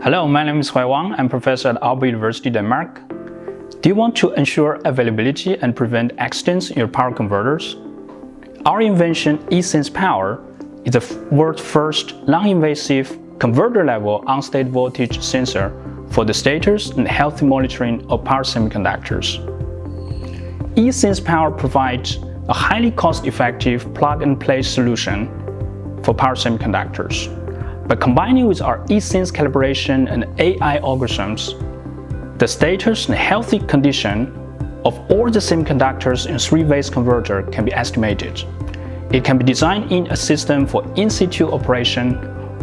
Hello, my name is Huai Wang. I'm professor at Aalborg University, Denmark. Do you want to ensure availability and prevent accidents in your power converters? Our invention, ESense Power, is the world's first non-invasive converter-level on-state voltage sensor for the status and healthy monitoring of power semiconductors. ESense Power provides a highly cost-effective plug-and-play solution for power semiconductors. By combining with our ESense calibration and AI algorithms, the status and healthy condition of all the semiconductors in a three-phase converter can be estimated. It can be designed in a system for in-situ operation,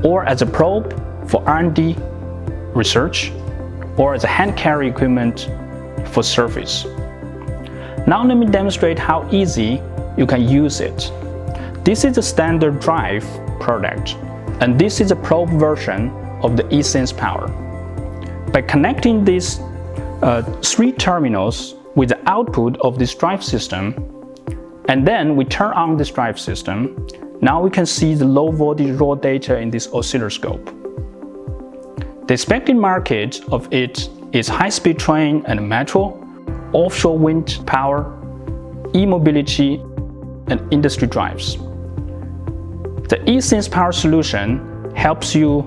or as a probe for R&D research, or as a hand-carry equipment for service. Now let me demonstrate how easy you can use it. This is a standard drive product, and this is a probe version of the ESense Power. By connecting these three terminals with the output of this drive system, and then we turn on this drive system, now we can see the low voltage raw data in this oscilloscope. The expected market of it is high-speed train and metro, offshore wind power, e-mobility, and industry drives. The ESense Power solution helps you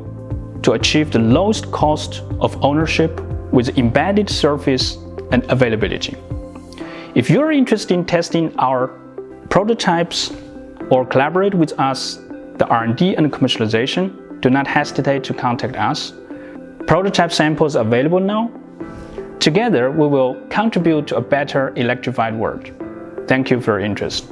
to achieve the lowest cost of ownership with embedded service and availability. If you're interested in testing our prototypes or collaborate with us, the R&D and commercialization, do not hesitate to contact us. Prototype samples are available now. Together, we will contribute to a better electrified world. Thank you for your interest.